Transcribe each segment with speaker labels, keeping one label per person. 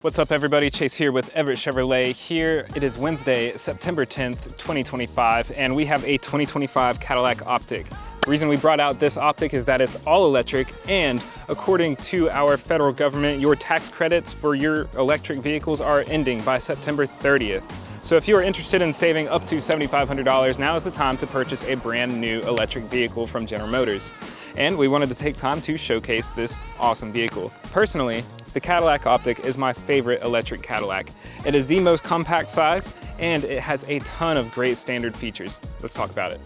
Speaker 1: What's up everybody, Chase here with Everett Chevrolet. Here it is Wednesday, September 10th, 2025, and we have a 2025 Cadillac Optiq. The reason we brought out this Optiq is that it's all electric, and according to our federal government, your tax credits for your electric vehicles are ending by September 30th. So if you are interested in saving up to $7,500, now is the time to purchase a brand new electric vehicle from General Motors. And we wanted to take time to showcase this awesome vehicle. Personally, the Cadillac Optiq is my favorite electric Cadillac. It is the most compact size, and it has a ton of great standard features. Let's talk about it.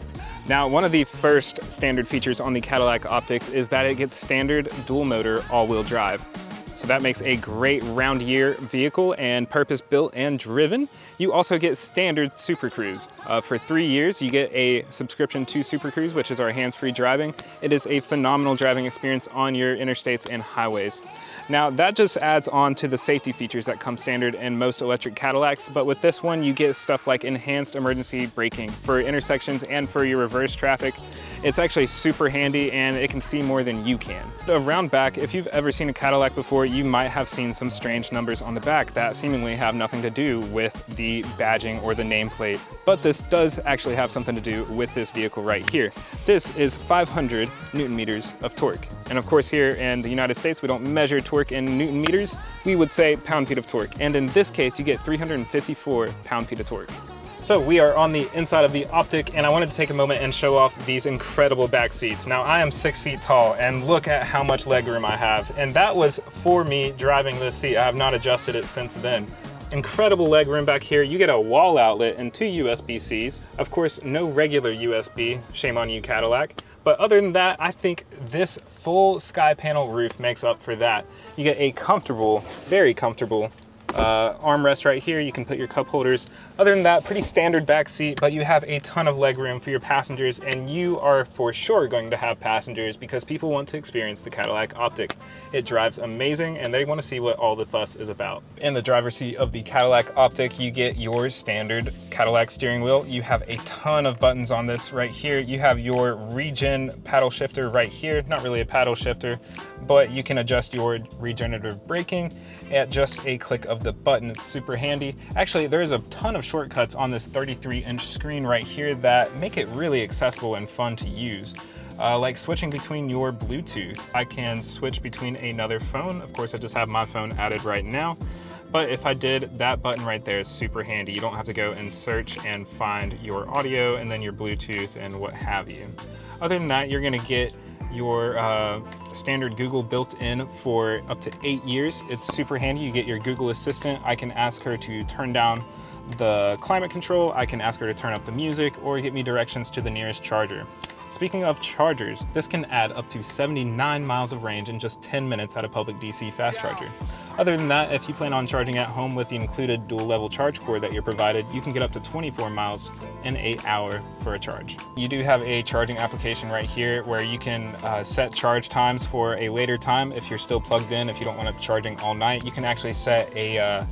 Speaker 1: Now, one of the first standard features on the Cadillac Optiq is that it gets standard dual motor all-wheel drive. So that makes a great round year vehicle and purpose built and driven. You also get standard Super Cruise. For 3 years, you get a subscription to Super Cruise, which is our hands-free driving. It is a phenomenal driving experience on your interstates and highways. Now that just adds on to the safety features that come standard in most electric Cadillacs, but with this one, you get stuff like enhanced emergency braking for intersections and for your reverse traffic. It's actually super handy and it can see more than you can. Around back, if you've ever seen a Cadillac before, you might have seen some strange numbers on the back that seemingly have nothing to do with the badging or the nameplate. But this does actually have something to do with this vehicle right here. This is 500 Newton meters of torque. And of course here in the United States, we don't measure torque in Newton meters, we would say pound-feet of torque. And in this case, you get 354 pound-feet of torque. So we are on the inside of the Optiq, and I wanted to take a moment and show off these incredible back seats. Now I am 6 feet tall, and look at how much legroom I have. And that was for me driving this seat. I have not adjusted it since then. Incredible legroom back here. You get a wall outlet and 2 USB-Cs. Of course, no regular USB, shame on you Cadillac. But other than that, I think this full sky panel roof makes up for that. You get a comfortable, very comfortable armrest right here. You can put your cup holders. Other than that, pretty standard back seat, but you have a ton of leg room for your passengers, and you are for sure going to have passengers because people want to experience the Cadillac Optiq. It drives amazing and they want to see what all the fuss is about. In the driver's seat of the Cadillac Optiq, you get your standard Cadillac steering wheel. You have a ton of buttons on this right here. You have your regen paddle shifter right here. Not really a paddle shifter, but you can adjust your regenerative braking at just a click of the button. It's super handy. Actually, there is a ton of shortcuts on this 33-inch screen right here that make it really accessible and fun to use. Like switching between your Bluetooth. I can switch between another phone. Of course, I just have my phone added right now. But if I did, that button right there is super handy. You don't have to go and search and find your audio and then your Bluetooth and what have you. Other than that, you're gonna get your standard Google built in for up to 8 years. It's super handy. You get your Google Assistant. I can ask her to turn down the climate control. I can ask her to turn up the music or get me directions to the nearest charger. Speaking of chargers, this can add up to 79 miles of range in just 10 minutes at a public DC fast charger. Other than that, if you plan on charging at home with the included dual level charge cord that you're provided, you can get up to 24 miles in an hour for a charge. You do have a charging application right here where you can set charge times for a later time if you're still plugged in. If you don't want to be charging all night, you can actually set a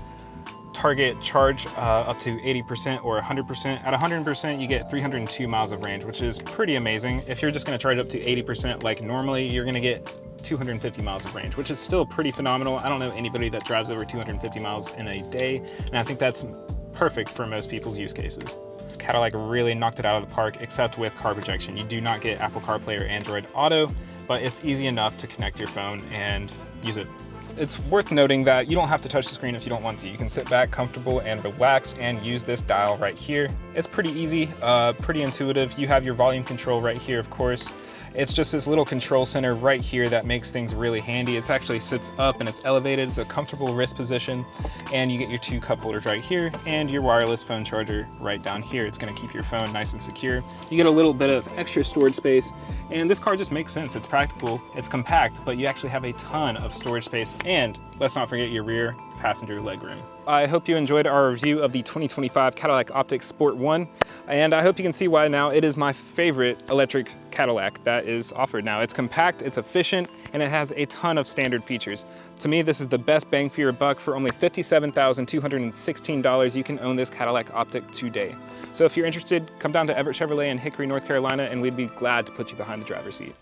Speaker 1: target charge up to 80% or 100%. At 100%, you get 302 miles of range, which is pretty amazing. If you're just going to charge up to 80% like normally, you're going to get 250 miles of range, which is still pretty phenomenal. I don't know anybody that drives over 250 miles in a day, and I think that's perfect for most people's use cases. Cadillac really knocked it out of the park, except with car projection. You do not get Apple CarPlay or Android Auto, but it's easy enough to connect your phone and use it. It's worth noting that you don't have to touch the screen if you don't want to. You can sit back comfortable and relax and use this dial right here. It's pretty easy, pretty intuitive. You have your volume control right here, of course. It's just this little control center right here that makes things really handy. It actually sits up and it's elevated. It's a comfortable wrist position, and you get your 2 cup holders right here and your wireless phone charger right down here. It's gonna keep your phone nice and secure. You get a little bit of extra storage space, and this car just makes sense. It's practical, it's compact, but you actually have a ton of storage space, and let's not forget your rear passenger legroom. I hope you enjoyed our review of the 2025 Cadillac Optiq Sport 1, and I hope you can see why now it is my favorite electric Cadillac that is offered now. It's compact, it's efficient, and it has a ton of standard features. To me, this is the best bang for your buck. For only $57,216, you can own this Cadillac Optiq today. So if you're interested, come down to Everett Chevrolet in Hickory, North Carolina, and we'd be glad to put you behind the driver's seat.